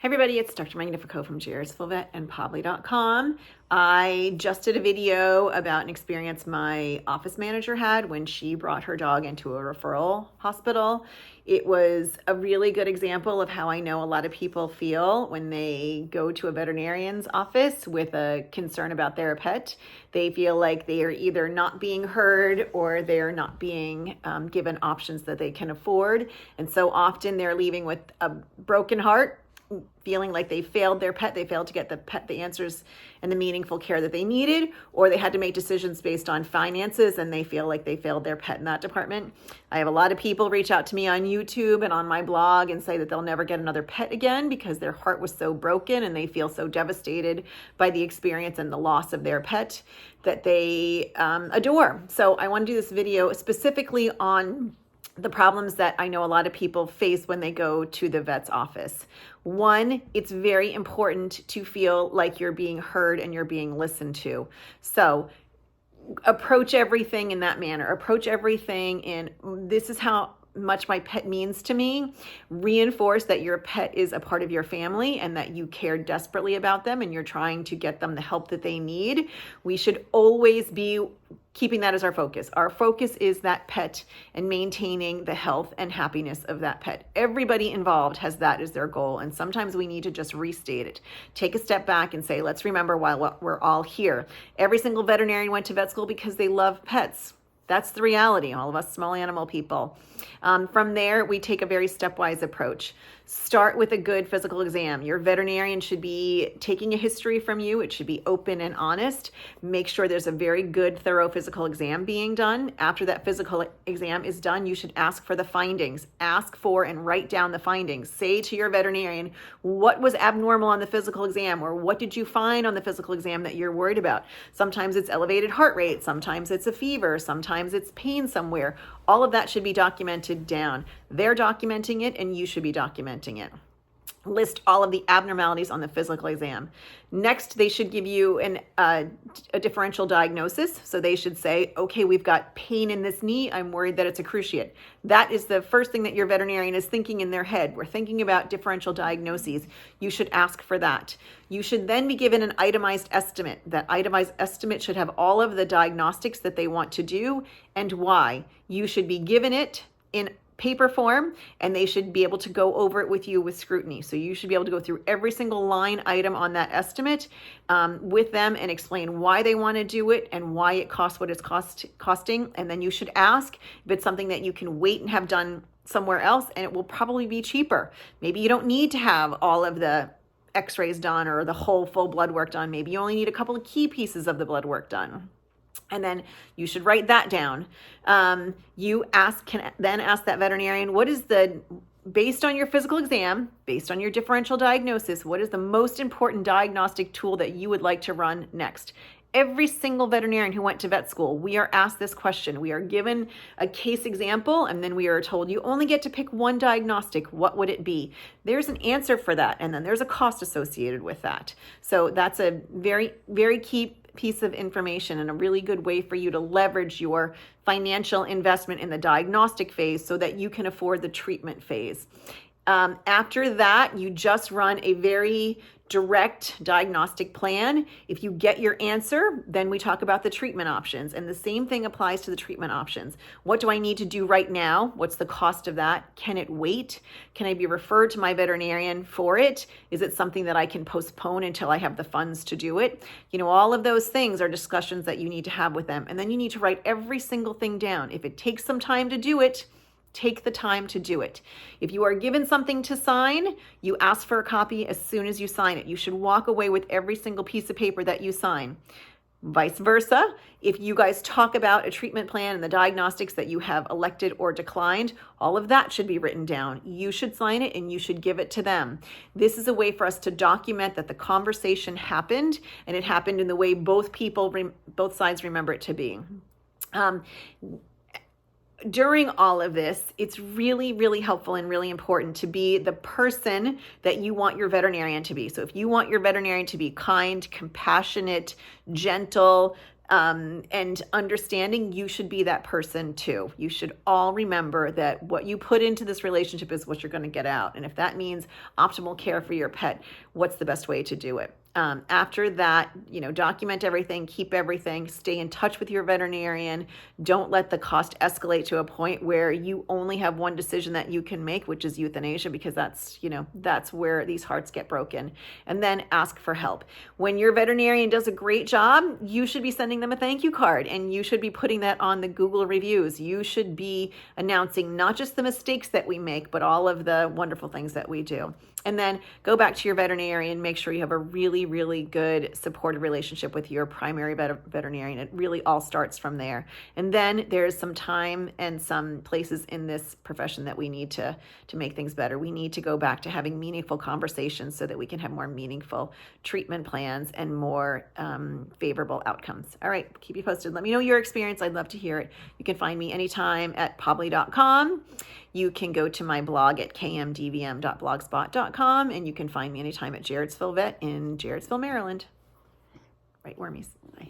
Hey everybody, it's Dr. Magnifico from JRSFullVet.com. I just did a video about an experience my office manager had when she brought her dog into a referral hospital. It was a really good example of how I know a lot of people feel when they go to a veterinarian's office with a concern about their pet. They feel like they are either not being heard or they're not being given options that they can afford. And so often they're leaving with a broken heart, feeling like they failed their pet, they failed to get the pet the answers and the meaningful care that they needed, or they had to make decisions based on finances and they feel like they failed their pet in that department. I have a lot of people reach out to me on YouTube and on my blog and say that they'll never get another pet again because their heart was so broken and they feel so devastated by the experience and the loss of their pet that they adore. So I want to do this video specifically on the problems that I know a lot of people face when they go to the vet's office. One, it's very important to feel like you're being heard and you're being listened to. So approach everything in that manner. Approach everything in, this is how much my pet means to me. Reinforce that your pet is a part of your family and that you care desperately about them and you're trying to get them the help that they need. We should always be keeping that as our focus. Our focus is that pet and maintaining the health and happiness of that pet. Everybody involved has that as their goal. And sometimes we need to just restate it. Take a step back and say, let's remember why we're all here. Every single veterinarian went to vet school because they love pets. That's the reality, all of us small animal people. From there, we take a very stepwise approach. Start with a good physical exam. Your veterinarian should be taking a history from you. It should be open and honest. Make sure there's a very good, thorough physical exam being done. After that physical exam is done, you should ask for the findings. Ask for and write down the findings. Say to your veterinarian, what was abnormal on the physical exam, or what did you find on the physical exam that you're worried about? Sometimes it's elevated heart rate. Sometimes it's a fever. Sometimes it's pain somewhere. All of that should be documented down. They're documenting it and you should be documenting it. List all of the abnormalities on the physical exam. Next, they should give you a differential diagnosis. So they should say, okay, we've got pain in this knee. I'm worried that it's a cruciate. That is the first thing that your veterinarian is thinking in their head. We're thinking about differential diagnoses. You should ask for that. You should then be given an itemized estimate. That itemized estimate should have all of the diagnostics that they want to do and why. You should be given it in paper form, and they should be able to go over it with you with scrutiny. So you should be able to go through every single line item on that estimate with them and explain why they want to do it and why it costs what it's costing. And then you should ask if it's something that you can wait and have done somewhere else, and it will probably be cheaper. Maybe you don't need to have all of the x-rays done or the whole full blood work done. Maybe you only need a couple of key pieces of the blood work done. And then you should write that down. You can then ask that veterinarian, what is based on your physical exam, based on your differential diagnosis, what is the most important diagnostic tool that you would like to run next? Every single veterinarian who went to vet school, we are asked this question. We are given a case example, and then we are told you only get to pick one diagnostic. What would it be? There's an answer for that, and then there's a cost associated with that. So that's a very, very key piece of information and a really good way for you to leverage your financial investment in the diagnostic phase so that you can afford the treatment phase. After that, you just run a very direct diagnostic plan. If you get your answer, then we talk about the treatment options. And the same thing applies to the treatment options. What do I need to do right now? What's the cost of that? Can it wait? Can I be referred to my veterinarian for it? Is it something that I can postpone until I have the funds to do it? You know, all of those things are discussions that you need to have with them. And then you need to write every single thing down. If it takes some time to do it, take the time to do it. If you are given something to sign, you ask for a copy as soon as you sign it. You should walk away with every single piece of paper that you sign. Vice versa, if you guys talk about a treatment plan and the diagnostics that you have elected or declined, all of that should be written down. You should sign it and you should give it to them. This is a way for us to document that the conversation happened and it happened in the way both sides remember it to be. During all of this, it's really, really helpful and really important to be the person that you want your veterinarian to be. So if you want your veterinarian to be kind, compassionate, gentle, and understanding you should be that person too. You should all remember that what you put into this relationship is what you're going to get out. And if that means optimal care for your pet, what's the best way to do it? After that, document everything, keep everything, stay in touch with your veterinarian. Don't let the cost escalate to a point where you only have one decision that you can make, which is euthanasia, because that's where these hearts get broken. And then ask for help. When your veterinarian does a great job, you should be sending them a thank you card, and you should be putting that on the Google reviews. You should be announcing not just the mistakes that we make, but all of the wonderful things that we do. And then go back to your veterinarian, make sure you have a really, really good supportive relationship with your primary veterinarian. It really all starts from there. And then there's some time and some places in this profession that we need to make things better. We need to go back to having meaningful conversations so that we can have more meaningful treatment plans and more favorable outcomes. All right, keep you posted. Let me know your experience. I'd love to hear it. You can find me anytime at pobly.com. You can go to my blog at kmdvm.blogspot.com, and you can find me anytime at Jaredsville Vet in Jaredsville, Maryland. Right, wormies. Bye.